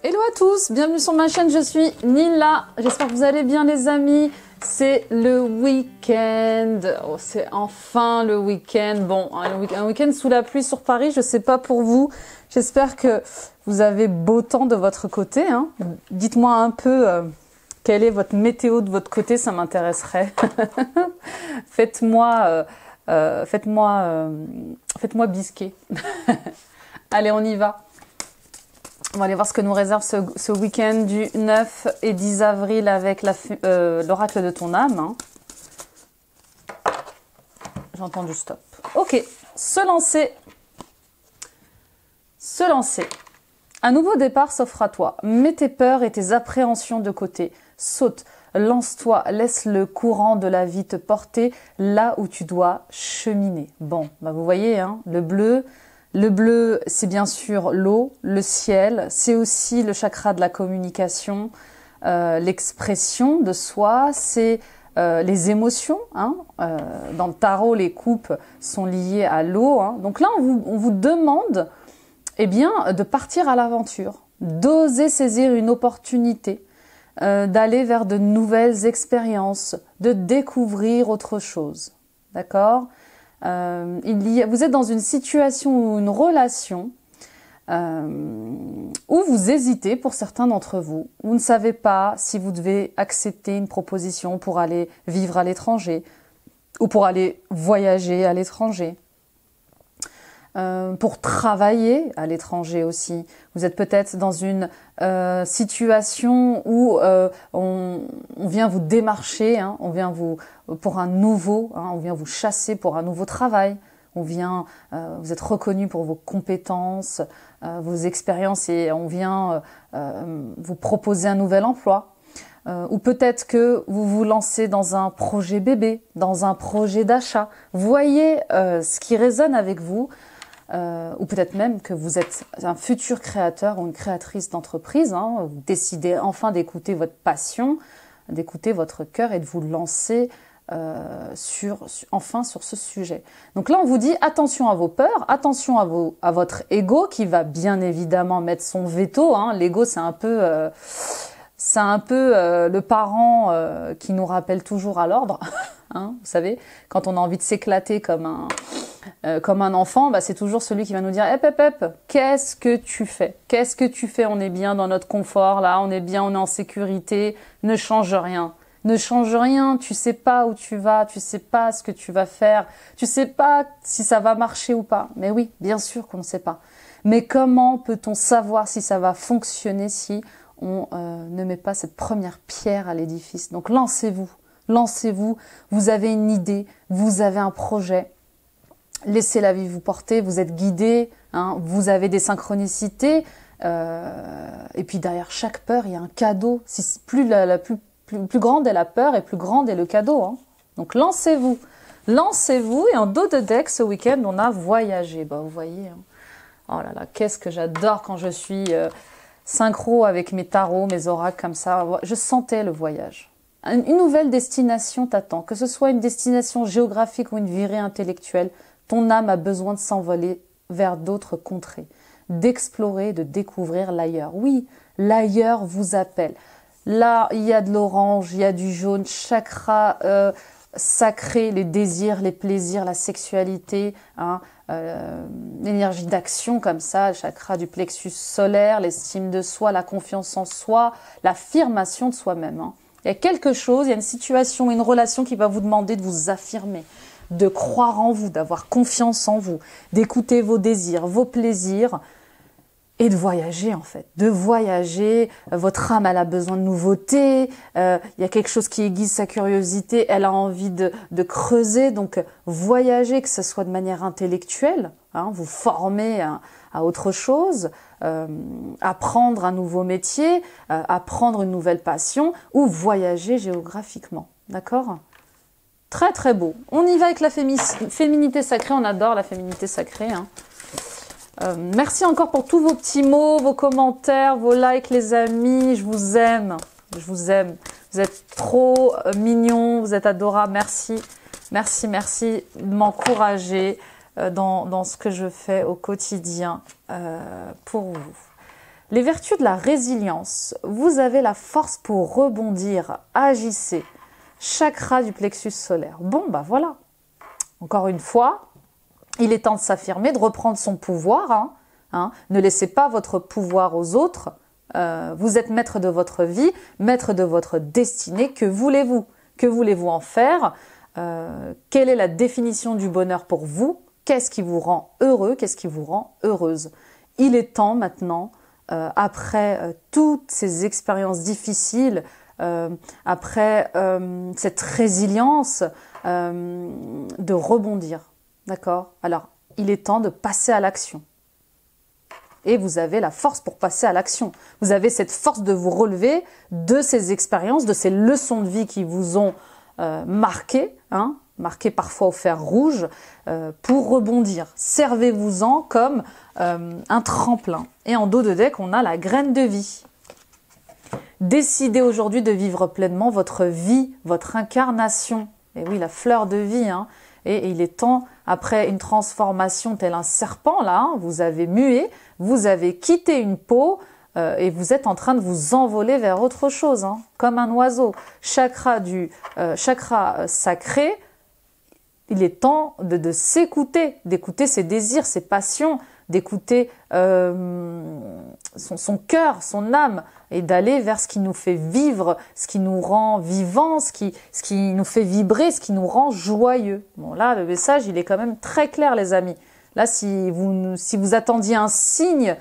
Hello à tous, bienvenue sur ma chaîne, je suis Nila. J'espère que vous allez bien les amis. C'est le week-end. Oh, c'est enfin le week-end. Bon, un week-end sous la pluie sur Paris, je sais pas pour vous. J'espère que vous avez beau temps de votre côté. Hein. Dites-moi un peu quelle est votre météo de votre côté, ça m'intéresserait. Faites-moi bisquer. Allez, on y va. On va aller voir ce que nous réserve ce week-end du 9 et 10 avril avec l'oracle de ton âme. Hein. J'ai entendu stop. Ok, se lancer. Se lancer. Un nouveau départ s'offre à toi. Mets tes peurs et tes appréhensions de côté. Saute, lance-toi, laisse le courant de la vie te porter là où tu dois cheminer. Bon, bah vous voyez, hein, le bleu... Le bleu, c'est bien sûr l'eau, le ciel, c'est aussi le chakra de la communication, l'expression de soi, c'est les émotions. Hein, dans le tarot, les coupes sont liées à l'eau. Hein. Donc là, on vous demande eh bien, de partir à l'aventure, d'oser saisir une opportunité, d'aller vers de nouvelles expériences, de découvrir autre chose. D'accord ? Vous êtes dans une situation ou une relation où vous hésitez pour certains d'entre vous. Vous ne savez pas si vous devez accepter une proposition pour aller vivre à l'étranger ou pour aller voyager à l'étranger. Pour travailler à l'étranger aussi. Vous êtes peut-être dans une situation où on vient vous démarcher, hein, on vient pour un nouveau, hein, on vient vous chasser pour un nouveau travail. Vous êtes reconnu pour vos compétences, vos expériences et on vient vous proposer un nouvel emploi. Ou peut-être que vous vous lancez dans un projet bébé, dans un projet d'achat. Voyez ce qui résonne avec vous. Ou peut-être même que vous êtes un futur créateur ou une créatrice d'entreprise, hein, vous décidez enfin d'écouter votre passion, d'écouter votre cœur et de vous lancer enfin sur ce sujet. Donc là, on vous dit attention à vos peurs, attention à votre ego qui va bien évidemment mettre son veto. Hein. L'ego, c'est un peu le parent qui nous rappelle toujours à l'ordre. Hein, vous savez, quand on a envie de s'éclater comme un enfant, bah, c'est toujours celui qui va nous dire « Hep, qu'est-ce que tu fais ? Qu'est-ce que tu fais ? On est bien dans notre confort, là, on est bien, on est en sécurité, ne change rien. Ne change rien, tu sais pas où tu vas, tu sais pas ce que tu vas faire, tu sais pas si ça va marcher ou pas. » Mais oui, bien sûr qu'on ne sait pas. Mais comment peut-on savoir si ça va fonctionner si on ne met pas cette première pierre à l'édifice ? Donc lancez-vous, lancez-vous, vous avez une idée, vous avez un projet. Laissez la vie vous porter, vous êtes guidé, hein, vous avez des synchronicités. Et puis derrière chaque peur, il y a un cadeau. Plus grande est la peur et plus grande est le cadeau. Hein. Donc lancez-vous. Lancez-vous et en dos de deck, ce week-end, on a voyagé. Bah, vous voyez, hein. Oh là là, qu'est-ce que j'adore quand je suis synchro avec mes tarots, mes oracles comme ça. Je sentais le voyage. Une nouvelle destination t'attend, que ce soit une destination géographique ou une virée intellectuelle. Ton âme a besoin de s'envoler vers d'autres contrées, d'explorer, de découvrir l'ailleurs. Oui, l'ailleurs vous appelle. Là, il y a de l'orange, il y a du jaune, chakra sacré, les désirs, les plaisirs, la sexualité, hein, l'énergie d'action comme ça, le chakra du plexus solaire, l'estime de soi, la confiance en soi, l'affirmation de soi-même. Hein. Il y a quelque chose, il y a une situation, une relation qui va vous demander de vous affirmer, de croire en vous, d'avoir confiance en vous, d'écouter vos désirs, vos plaisirs et de voyager en fait. De voyager, votre âme elle a besoin de nouveautés, il y a quelque chose qui aiguise sa curiosité, elle a envie de creuser, donc voyager, que ce soit de manière intellectuelle, hein, vous former à autre chose, apprendre un nouveau métier, apprendre une nouvelle passion ou voyager géographiquement, d'accord ? Très très beau. On y va avec la féminité sacrée, on adore la féminité sacrée. Hein. Merci encore pour tous vos petits mots, vos commentaires, vos likes les amis, je vous aime, je vous aime. Vous êtes trop mignons, vous êtes adorables, merci, merci, merci de m'encourager dans ce que je fais au quotidien pour vous. Les vertus de la résilience. Vous avez la force pour rebondir, agissez. Chakra du plexus solaire. Bon, bah voilà. Encore une fois, il est temps de s'affirmer, de reprendre son pouvoir. Ne laissez pas votre pouvoir aux autres. Vous êtes maître de votre vie, maître de votre destinée. Que voulez-vous? Que voulez-vous en faire? Quelle est la définition du bonheur pour vous? Qu'est-ce qui vous rend heureux? Qu'est-ce qui vous rend heureuse? Il est temps maintenant, après toutes ces expériences difficiles, après cette résilience, de rebondir. D'accord? Alors, il est temps de passer à l'action. Et vous avez la force pour passer à l'action. Vous avez cette force de vous relever de ces expériences, de ces leçons de vie qui vous ont marqué, marqué parfois au fer rouge, pour rebondir. Servez-vous-en comme un tremplin. Et en dos de deck, on a la graine de vie. Décidez aujourd'hui de vivre pleinement votre vie, votre incarnation. Et oui, la fleur de vie. Et il est temps, après une transformation tel un serpent, là, vous avez mué, vous avez quitté une peau et vous êtes en train de vous envoler vers autre chose, comme un oiseau. Chakra sacré, il est temps de s'écouter, d'écouter ses désirs, ses passions, d'écouter son cœur, son âme, et d'aller vers ce qui nous fait vivre, ce qui nous rend vivants, ce qui nous fait vibrer, ce qui nous rend joyeux. Bon, là, le message, il est quand même très clair, les amis. Là, si vous attendiez un signe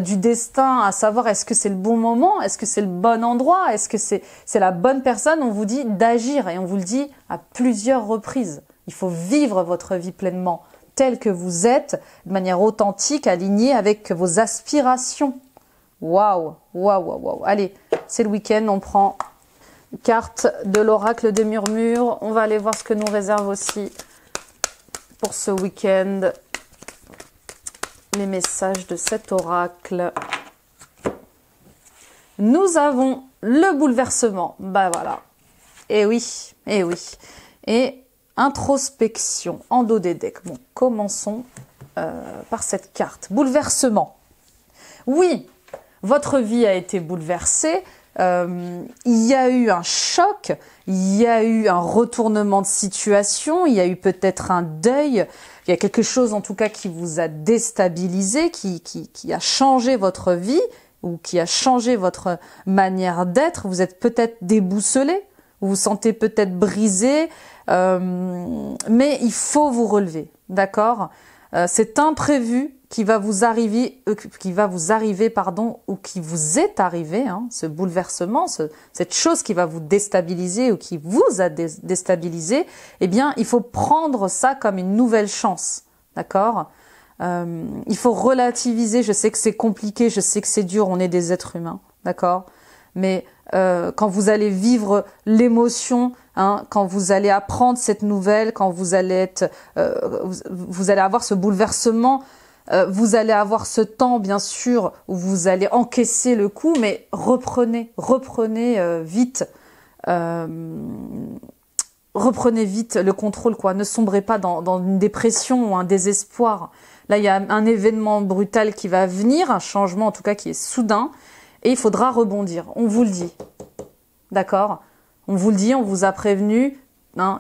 du destin, à savoir est-ce que c'est le bon moment, est-ce que c'est le bon endroit, est-ce que c'est la bonne personne, on vous dit d'agir, et on vous le dit à plusieurs reprises. Il faut vivre votre vie pleinement, telle que vous êtes, de manière authentique, alignée avec vos aspirations. Waouh, waouh, waouh, waouh. Allez, c'est le week-end, on prend une carte de l'oracle des murmures. On va aller voir ce que nous réserve aussi pour ce week-end les messages de cet oracle. Nous avons le bouleversement. Bah voilà. Et oui, et oui. Et introspection en dos des decks. Bon, commençons par cette carte. Bouleversement. Oui, votre vie a été bouleversée. Il y a eu un choc, il y a eu un retournement de situation, il y a eu peut-être un deuil, il y a quelque chose en tout cas qui vous a déstabilisé, qui a changé votre vie ou qui a changé votre manière d'être. Vous êtes peut-être déboussolé, vous vous sentez peut-être brisé, mais il faut vous relever, d'accord? C'est imprévu qui va vous arriver, ou qui vous est arrivé, ce bouleversement, cette chose qui va vous déstabiliser ou qui vous a déstabilisé, eh bien, il faut prendre ça comme une nouvelle chance, d'accord? Il faut relativiser. Je sais que c'est compliqué, je sais que c'est dur, on est des êtres humains, d'accord? Mais quand vous allez vivre l'émotion, quand vous allez apprendre cette nouvelle, quand vous allez vous allez avoir ce bouleversement, vous allez avoir ce temps, bien sûr, où vous allez encaisser le coup, mais reprenez vite, reprenez vite le contrôle, quoi. Ne sombrez pas dans une dépression ou un désespoir. Là, il y a un événement brutal qui va venir, un changement en tout cas qui est soudain, et il faudra rebondir. On vous le dit, d'accord? On vous le dit, on vous a prévenu.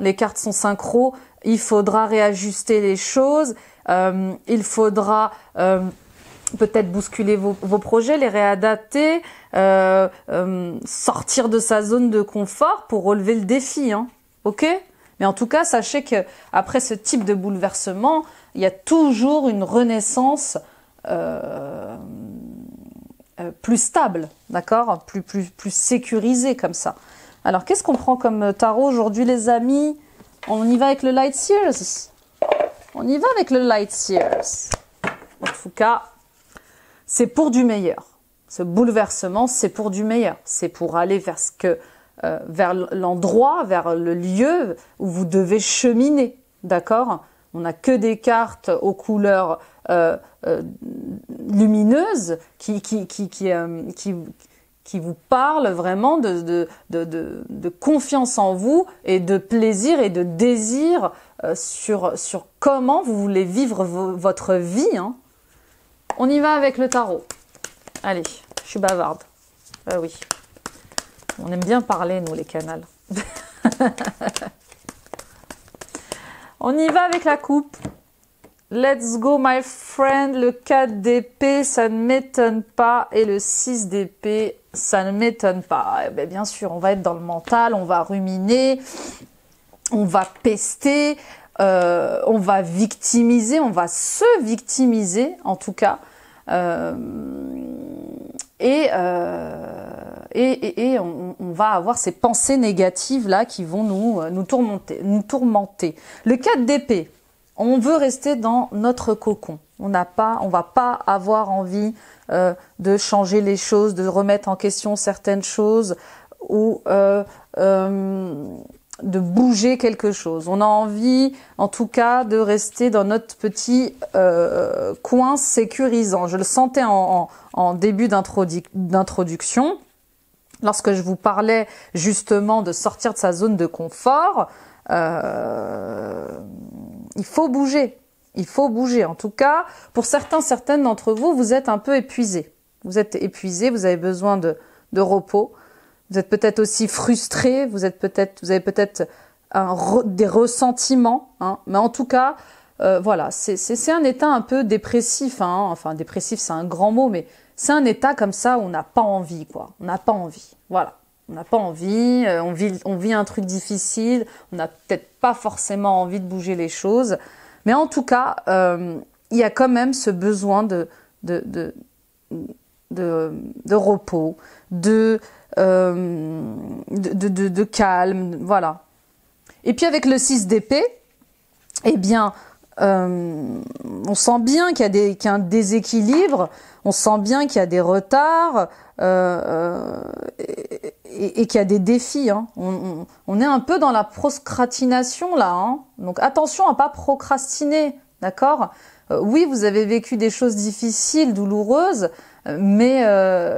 Les cartes sont synchro. Il faudra réajuster les choses. Il faudra peut-être bousculer vos projets, les réadapter, sortir de sa zone de confort pour relever le défi, ok? Mais en tout cas, sachez que après ce type de bouleversement, il y a toujours une renaissance plus stable, d'accord? Plus sécurisée comme ça. Alors, qu'est-ce qu'on prend comme tarot aujourd'hui, les amis? On y va avec le Light Seers. On y va avec le Light Seers. En tout cas, c'est pour du meilleur. Ce bouleversement, c'est pour du meilleur. C'est pour aller vers l'endroit, vers le lieu où vous devez cheminer. D'accord? On n'a que des cartes aux couleurs lumineuses qui vous parlent vraiment de confiance en vous et de plaisir et de désir sur comment vous voulez vivre votre vie. On y va avec le tarot. Allez, je suis bavarde. Ah oui. On aime bien parler, nous, les canals. On y va avec la coupe. Let's go, my friend. Le 4 d'épée, ça ne m'étonne pas. Et le 6 d'épée, ça ne m'étonne pas. Eh bien sûr, on va être dans le mental, on va ruminer, on va pester, on va victimiser, on va se victimiser, en tout cas. Et on va avoir ces pensées négatives là qui vont nous tourmenter. Le 4 d'épée, on veut rester dans notre cocon. On va pas avoir envie de changer les choses, de remettre en question certaines choses ou de bouger quelque chose. On a envie, en tout cas, de rester dans notre petit coin sécurisant. Je le sentais en début d'introduction, lorsque je vous parlais justement de sortir de sa zone de confort. Il faut bouger. Il faut bouger. En tout cas, pour certaines d'entre vous, vous êtes un peu épuisés. Vous êtes épuisés, vous avez besoin de repos. Vous êtes peut-être aussi frustré, vous avez peut-être des ressentiments, hein, mais en tout cas, voilà, c'est un état un peu dépressif, hein, enfin dépressif c'est un grand mot, mais c'est un état comme ça où on n'a pas envie, quoi. On n'a pas envie, voilà. On n'a pas envie, on vit un truc difficile, on n'a peut-être pas forcément envie de bouger les choses, mais en tout cas, il y a quand même ce besoin de repos, de calme, voilà. Et puis avec le 6 d'épée, eh bien, on sent bien qu'il y a un déséquilibre, on sent bien qu'il y a des retards et qu'il y a des défis. Hein. On est un peu dans la procrastination là, hein. Donc attention à pas procrastiner, d'accord ? Oui, vous avez vécu des choses difficiles, douloureuses, mais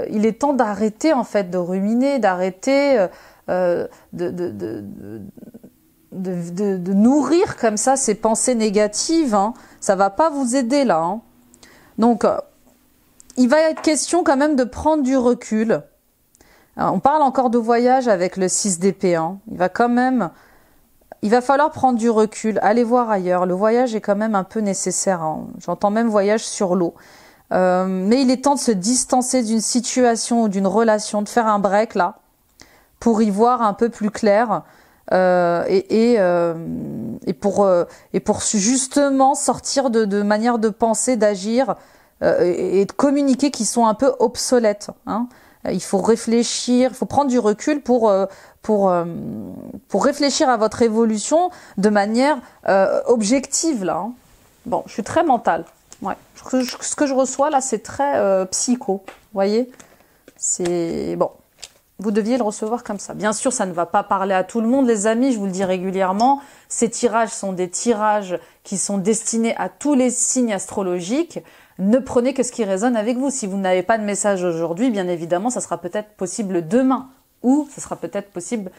il est temps d'arrêter en fait de ruminer, d'arrêter de nourrir comme ça ces pensées négatives. Hein. Ça va pas vous aider là. Hein. Donc, il va être question quand même de prendre du recul. Alors, on parle encore de voyage avec le 6 d'épée. Hein. Il va falloir prendre du recul, aller voir ailleurs. Le voyage est quand même un peu nécessaire. Hein. J'entends même voyage sur l'eau. Mais il est temps de se distancer d'une situation ou d'une relation, de faire un break là, pour y voir un peu plus clair et pour justement sortir de manières de penser, d'agir et de communiquer qui sont un peu obsolètes. Hein. Il faut réfléchir, il faut prendre du recul pour réfléchir à votre évolution de manière objective là. Hein. Bon, je suis très mentale. Ouais. Ce que je reçois là, c'est très psycho. Vous voyez, c'est bon. Vous deviez le recevoir comme ça. Bien sûr, ça ne va pas parler à tout le monde, les amis. Je vous le dis régulièrement. Ces tirages sont des tirages qui sont destinés à tous les signes astrologiques. Ne prenez que ce qui résonne avec vous. Si vous n'avez pas de message aujourd'hui, bien évidemment, ça sera peut-être possible demain ou ça sera peut-être possible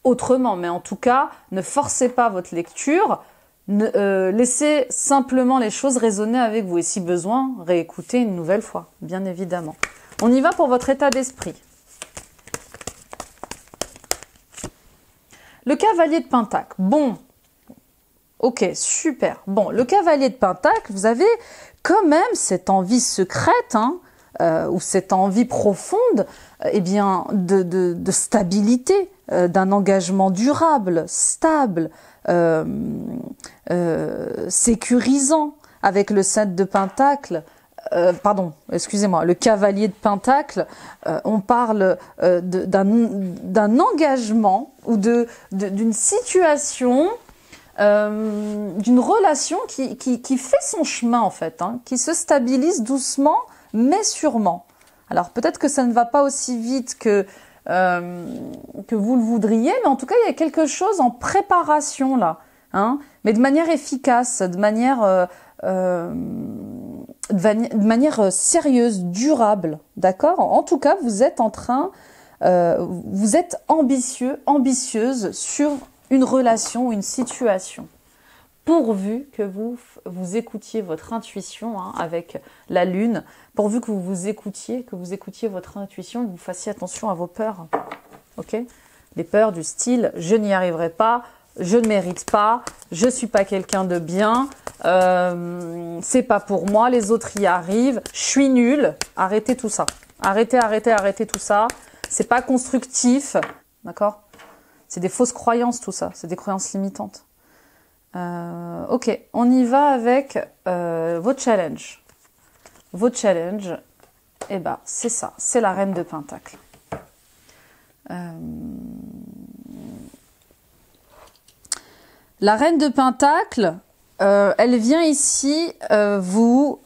autrement. Mais en tout cas, ne forcez pas votre lecture. Laissez simplement les choses résonner avec vous et si besoin, réécoutez une nouvelle fois, bien évidemment. On y va pour votre état d'esprit. Le cavalier de Pentacle. Bon, ok, super. Bon, le cavalier de Pentacle, vous avez quand même cette envie secrète, hein, ou cette envie profonde, eh bien, de stabilité, d'un engagement durable, stable, sécurisant. Avec le 7 de Pentacle, le cavalier de Pentacle, on parle d'un engagement ou d'une situation, d'une relation qui fait son chemin en fait, hein, qui se stabilise doucement mais sûrement. Alors peut-être que ça ne va pas aussi vite que vous le voudriez, mais en tout cas il y a quelque chose en préparation là, hein, mais de manière efficace, de manière sérieuse, durable, d'accord ? En tout cas, vous êtes vous êtes ambitieuse sur une relation ou une situation. pourvu que vous écoutiez votre intuition, hein, avec la lune, pourvu que vous écoutiez votre intuition, que vous fassiez attention à vos peurs. Ok? Les peurs du style, je n'y arriverai pas, je ne mérite pas, je suis pas quelqu'un de bien, c'est pas pour moi, les autres y arrivent, je suis nulle. Arrêtez tout ça. Arrêtez tout ça. C'est pas constructif, d'accord? C'est des fausses croyances tout ça, c'est des croyances limitantes. Ok, on y va avec vos challenges. Vos challenges, eh ben, c'est ça, c'est la reine de Pentacle. La reine de Pentacle, elle vient ici vous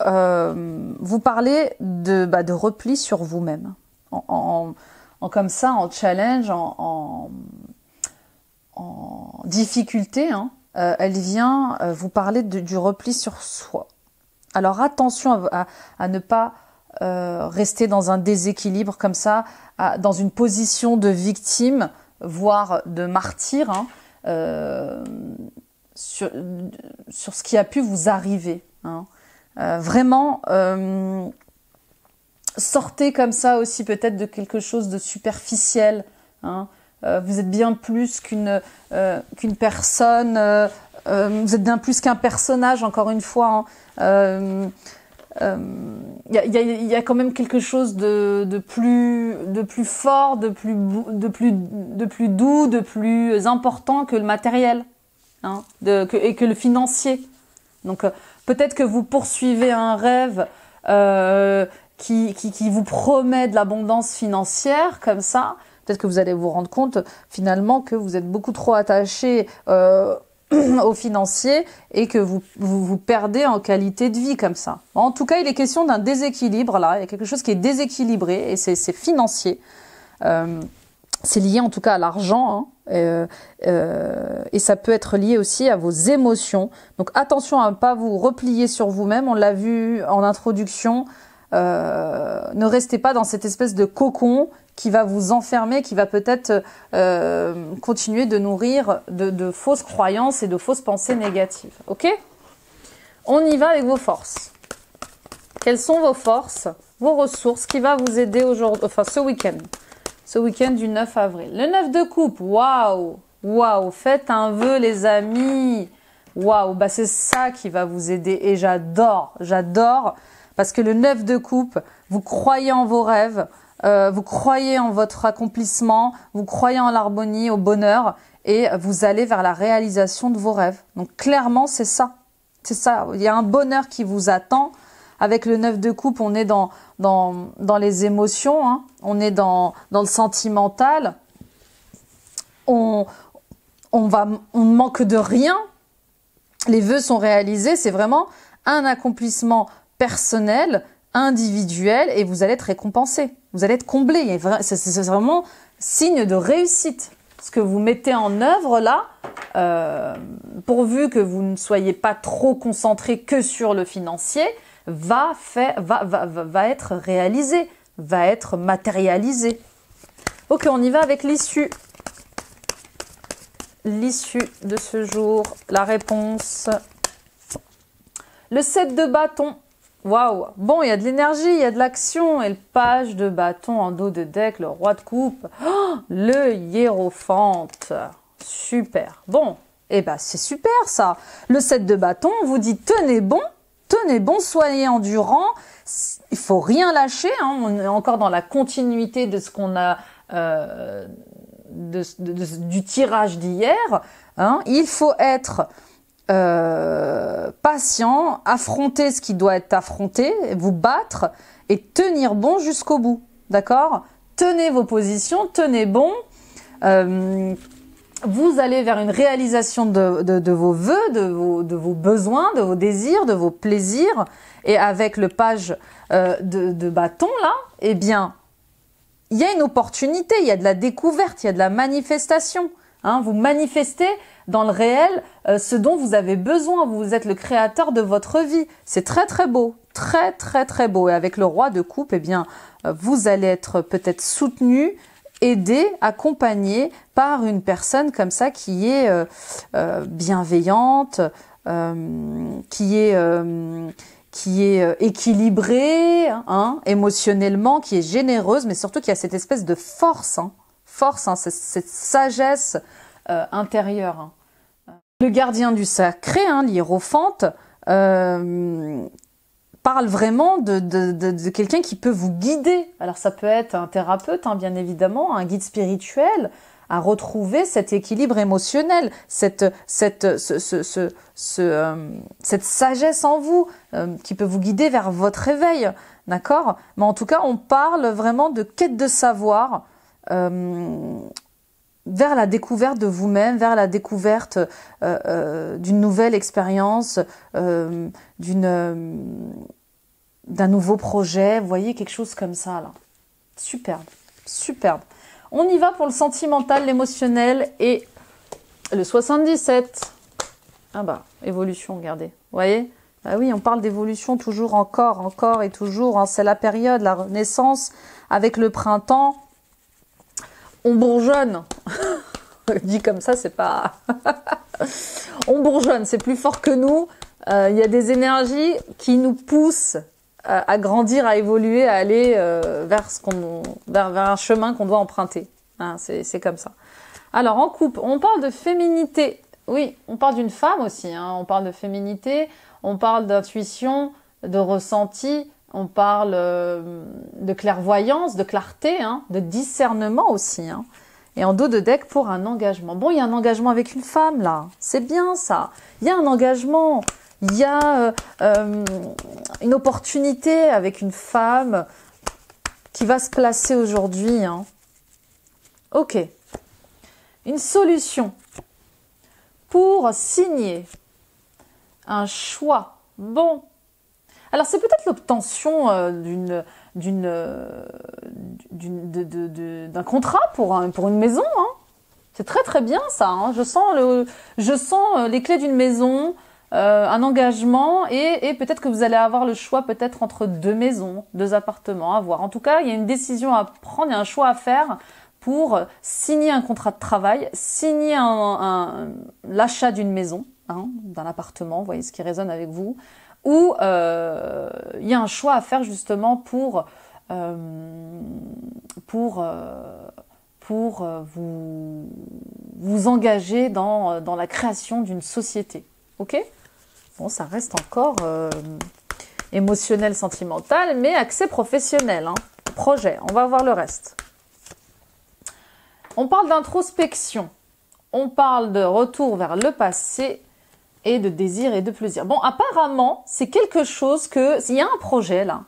parler de repli sur vous-même. Comme ça, en challenge, en difficulté, hein, elle vient vous parler du repli sur soi. Alors attention à ne pas rester dans un déséquilibre comme ça, dans une position de victime, voire de martyr, hein, sur ce qui a pu vous arriver. Hein. Vraiment, sortez comme ça aussi peut-être de quelque chose de superficiel. Hein. Vous êtes bien plus qu'une personne, vous êtes bien plus qu'un personnage, encore une fois. Hein. Y a quand même quelque chose de plus fort, de plus doux, de plus important que le matériel, hein, et que le financier. Donc peut-être que vous poursuivez un rêve qui vous promet de l'abondance financière comme ça. Peut-être que vous allez vous rendre compte finalement que vous êtes beaucoup trop attaché au financier et que vous perdez en qualité de vie comme ça. En tout cas, il est question d'un déséquilibre là. Il y a quelque chose qui est déséquilibré et c'est financier. C'est lié en tout cas à l'argent, hein, et ça peut être lié aussi à vos émotions. Donc attention à ne pas vous replier sur vous-même. On l'a vu en introduction. Ne restez pas dans cette espèce de cocon qui va vous enfermer, qui va peut-être continuer de nourrir de fausses croyances et de fausses pensées négatives. Ok? On y va avec vos forces. Quelles sont vos forces, vos ressources qui va vous aider aujourd'hui, enfin ce week-end? Ce week-end du 9 avril. Le 9 de coupe, waouh! Waouh! Faites un vœu les amis! Waouh! Bah c'est ça qui va vous aider et j'adore! Parce que le 9 de coupe, vous croyez en vos rêves, vous croyez en votre accomplissement, vous croyez en l'harmonie, au bonheur, et vous allez vers la réalisation de vos rêves. Donc clairement, c'est ça. C'est ça. Il y a un bonheur qui vous attend. Avec le 9 de coupe, on est dans les émotions, hein. On est dans le sentimental. On ne manque de rien. Les vœux sont réalisés. C'est vraiment un accomplissement personnel, individuel, et vous allez être récompensé. Vous allez être comblé. C'est vraiment signe de réussite. Ce que vous mettez en œuvre là, pourvu que vous ne soyez pas trop concentré que sur le financier, va être réalisé, va être matérialisé. Ok, on y va avec l'issue. L'issue de ce jour, la réponse. Le 7 de bâton. Waouh! Bon, il y a de l'énergie, il y a de l'action. Et le page de bâton en dos de deck, le roi de coupe. Oh, le hiérophante. Super. Bon, eh ben c'est super ça. Le 7 de bâton, on vous dit tenez bon, soyez endurant. Il faut rien lâcher. Hein. On est encore dans la continuité de ce qu'on a du tirage d'hier. Hein. Il faut être patient, affronter ce qui doit être affronté, vous battre et tenir bon jusqu'au bout. D'accord? Tenez vos positions, tenez bon. Vous allez vers une réalisation de vos vœux, de vos besoins, de vos désirs, de vos plaisirs. Et avec le page de bâton, là, eh bien, il y a une opportunité, il y a de la découverte, il y a de la manifestation. Hein, vous manifestez dans le réel ce dont vous avez besoin. Vous êtes le créateur de votre vie. C'est très, très beau. Très, très, très beau. Et avec le roi de coupe, eh bien, vous allez être peut-être soutenu, aidé, accompagné par une personne comme ça qui est bienveillante, qui est équilibrée, hein, émotionnellement, qui est généreuse, mais surtout qui a cette espèce de force, cette sagesse intérieure. Hein. Le gardien du sacré, hein, l'hiérophante, parle vraiment de quelqu'un qui peut vous guider. Alors ça peut être un thérapeute, hein, bien évidemment, un guide spirituel, à retrouver cet équilibre émotionnel, cette sagesse en vous qui peut vous guider vers votre réveil, d'accord? Mais en tout cas, on parle vraiment de quête de savoir vers la découverte de vous-même, vers la découverte d'une nouvelle expérience, d'un nouveau projet. Vous voyez, quelque chose comme ça, là. Superbe, superbe. On y va pour le sentimental, l'émotionnel et le 77. Ah bah, évolution, regardez. Vous voyez? Bah oui, on parle d'évolution toujours, encore et toujours. Hein. C'est la période, la renaissance avec le printemps. On bourgeonne. Dit comme ça, c'est pas... On bourgeonne, c'est plus fort que nous. Il y a des énergies qui nous poussent à grandir, à évoluer, à aller vers un chemin qu'on doit emprunter. Hein, c'est comme ça. Alors, en couple, on parle de féminité. Oui, on parle d'une femme aussi. Hein, on parle de féminité, on parle d'intuition, de ressenti, on parle de clairvoyance, de clarté, hein, de discernement aussi. Hein. Et en dos de deck pour un engagement. Bon, il y a un engagement avec une femme, là. C'est bien, ça. Il y a un engagement. Il y a une opportunité avec une femme qui va se placer aujourd'hui. Hein. Ok. Une solution pour signer un choix. Bon. Alors, c'est peut-être l'obtention d'un contrat pour une maison. Hein. C'est très très bien ça. Hein. Je sens les clés d'une maison, un engagement et peut-être que vous allez avoir le choix peut-être entre deux maisons, deux appartements à voir. En tout cas, il y a une décision à prendre, il y a un choix à faire pour signer un contrat de travail, signer l'achat d'une maison, hein, d'un appartement, vous voyez ce qui résonne avec vous, ou il y a un choix à faire justement pour vous engager dans la création d'une société. Ok? Bon, ça reste encore émotionnel, sentimental, mais accès professionnel. Hein. Projet, on va voir le reste. On parle d'introspection. On parle de retour vers le passé et de désir et de plaisir. Bon, apparemment, c'est quelque chose il y a un projet là.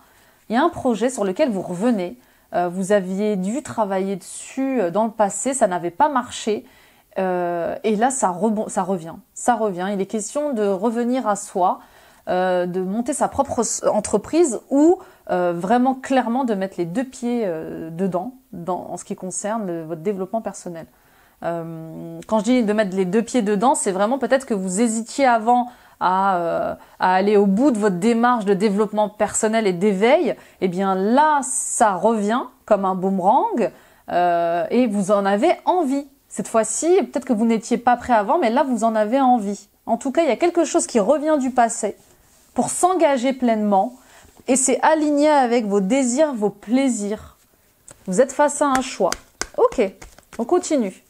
Il y a un projet sur lequel vous revenez. Vous aviez dû travailler dessus dans le passé, ça n'avait pas marché. Et là, ça revient. Ça revient. Il est question de revenir à soi, de monter sa propre entreprise ou vraiment clairement de mettre les deux pieds dedans en ce qui concerne votre développement personnel. Quand je dis de mettre les deux pieds dedans, c'est vraiment peut-être que vous hésitiez avant à aller au bout de votre démarche de développement personnel et d'éveil. Eh bien là, ça revient comme un boomerang et vous en avez envie. Cette fois-ci, peut-être que vous n'étiez pas prêt avant, mais là, vous en avez envie. En tout cas, il y a quelque chose qui revient du passé pour s'engager pleinement et c'est aligné avec vos désirs, vos plaisirs. Vous êtes face à un choix. Ok, on continue.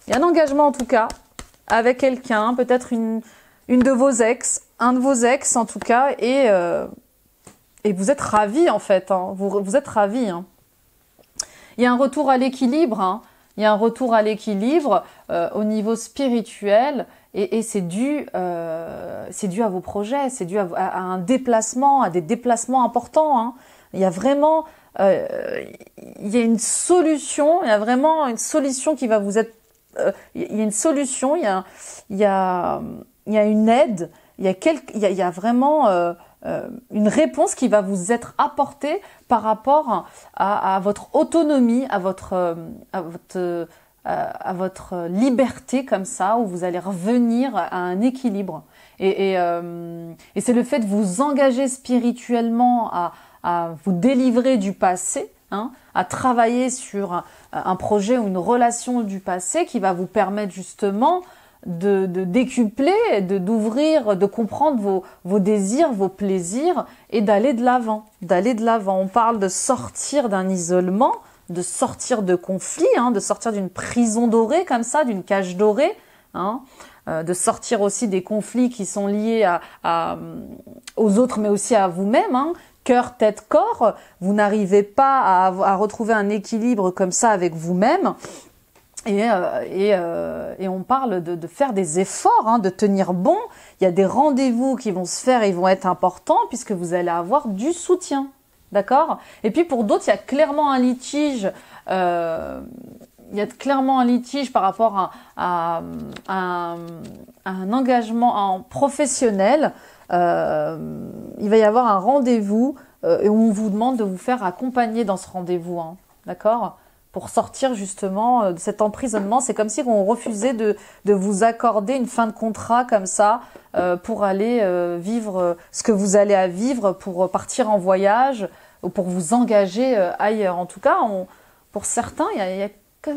Il y a un engagement en tout cas avec quelqu'un, peut-être une de vos ex, un de vos ex en tout cas, et vous êtes ravis en fait. Hein. Vous êtes ravis. Hein. Il y a un retour à l'équilibre. Hein. Il y a un retour à l'équilibre au niveau spirituel et c'est dû à vos projets, c'est dû à un déplacement, à des déplacements importants. Hein. Il y a vraiment il y a une solution, il y a vraiment une solution qui va vous être il y a une solution, il y a une aide, il y a vraiment une réponse qui va vous être apportée par rapport à votre autonomie, à votre liberté comme ça, où vous allez revenir à un équilibre. Et c'est le fait de vous engager spirituellement à vous délivrer du passé, hein, à travailler sur un projet ou une relation du passé qui va vous permettre justement de décupler, d'ouvrir, de comprendre vos désirs, vos plaisirs et d'aller de l'avant, On parle de sortir d'un isolement, de sortir de conflits, de sortir d'une prison dorée comme ça, d'une cage dorée, de sortir aussi des conflits qui sont liés aux autres, mais aussi à vous-même, cœur, tête, corps. Vous n'arrivez pas à retrouver un équilibre comme ça avec vous-même. Et on parle de faire des efforts, de tenir bon. Il y a des rendez-vous qui vont se faire et ils vont être importants puisque vous allez avoir du soutien. D'accord? Et puis pour d'autres, il y a clairement un litige. Il y a clairement un litige par rapport à un engagement professionnel. Il va y avoir un rendez-vous et on vous demande de vous faire accompagner dans ce rendez-vous. D'accord? Pour sortir justement de cet emprisonnement. C'est comme si on refusait de vous accorder une fin de contrat comme ça pour aller vivre ce que vous allez à vivre, pour partir en voyage ou pour vous engager ailleurs. En tout cas, pour certains,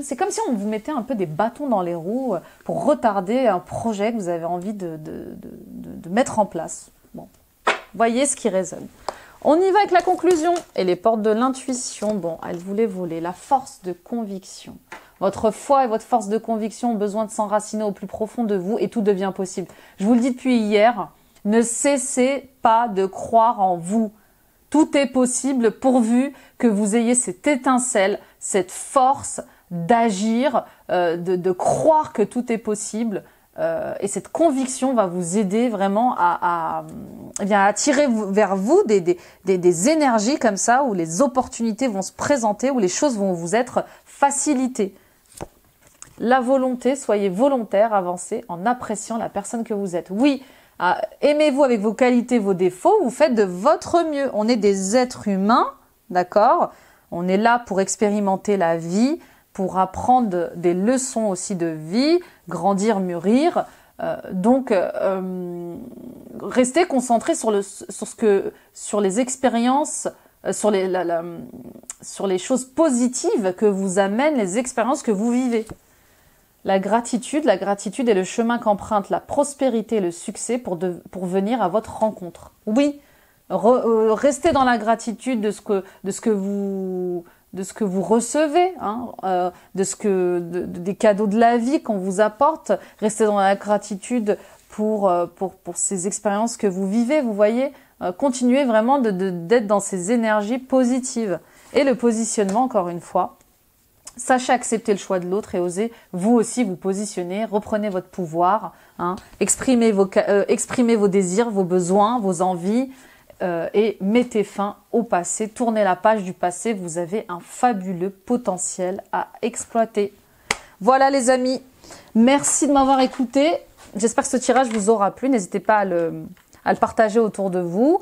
c'est comme si on vous mettait un peu des bâtons dans les roues pour retarder un projet que vous avez envie de mettre en place. Bon, voyez ce qui résonne. On y va avec la conclusion et les portes de l'intuition. Bon, elle voulait voler. La force de conviction. Votre foi et votre force de conviction ont besoin de s'enraciner au plus profond de vous et tout devient possible. Je vous le dis depuis hier, ne cessez pas de croire en vous. Tout est possible pourvu que vous ayez cette étincelle, cette force d'agir, de croire que tout est possible. Et cette conviction va vous aider vraiment à attirer vers vous des énergies comme ça, où les opportunités vont se présenter, où les choses vont vous être facilitées. La volonté, soyez volontaire, avancez en appréciant la personne que vous êtes. Oui, aimez-vous avec vos qualités, vos défauts, vous faites de votre mieux. On est des êtres humains, d'accord? On est là pour expérimenter la vie, pour apprendre des leçons aussi de vie, grandir, mûrir. Donc, restez concentrés sur les expériences, sur les choses positives que vous amènent les expériences que vous vivez. La gratitude est le chemin qu'emprunte la prospérité et le succès pour venir à votre rencontre. Oui, restez dans la gratitude de ce que vous recevez, des cadeaux de la vie qu'on vous apporte. Restez dans la gratitude pour ces expériences que vous vivez, vous voyez. Continuez vraiment d'être dans ces énergies positives. Et le positionnement, encore une fois, sachez accepter le choix de l'autre et osez vous aussi vous positionner. Reprenez votre pouvoir, exprimez vos désirs, vos besoins, vos envies. Et mettez fin au passé, tournez la page du passé, vous avez un fabuleux potentiel à exploiter. Voilà les amis, merci de m'avoir écouté, j'espère que ce tirage vous aura plu, n'hésitez pas à le partager autour de vous,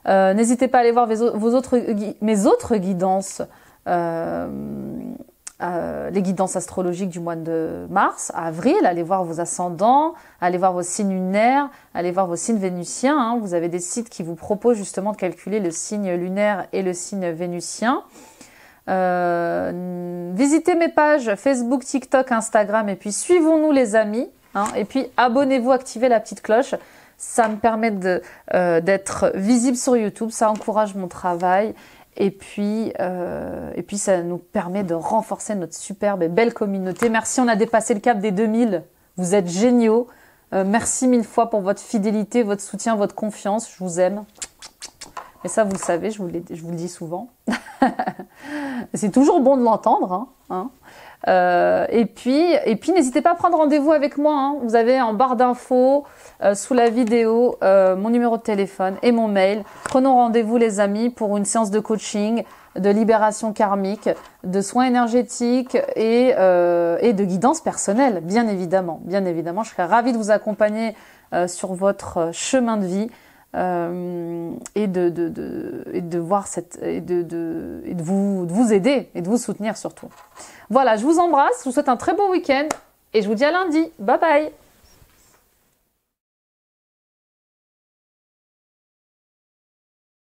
n'hésitez pas à aller voir mes autres guidances, les guidances astrologiques du mois de mars à avril, allez voir vos ascendants, allez voir vos signes lunaires, allez voir vos signes vénusiens, vous avez des sites qui vous proposent justement de calculer le signe lunaire et le signe vénusien. Visitez mes pages Facebook, TikTok, Instagram et puis suivons-nous les amis, et puis abonnez-vous, activez la petite cloche, ça me permet d'être visible sur YouTube, ça encourage mon travail. Et puis ça nous permet de renforcer notre superbe et belle communauté. Merci, on a dépassé le cap des 2000. Vous êtes géniaux. Merci 1000 fois pour votre fidélité, votre soutien, votre confiance. Je vous aime. Et ça, vous le savez, je vous le dis souvent. C'est toujours bon de l'entendre. Et puis n'hésitez pas à prendre rendez-vous avec moi. Vous avez en barre d'infos, sous la vidéo, mon numéro de téléphone et mon mail. Prenons rendez-vous les amis pour une séance de coaching, de libération karmique, de soins énergétiques et de guidance personnelle, bien évidemment. Bien évidemment, je serais ravie de vous accompagner sur votre chemin de vie. Et de vous aider et de vous soutenir surtout. Voilà, je vous embrasse, je vous souhaite un très beau week-end et je vous dis à lundi. Bye bye.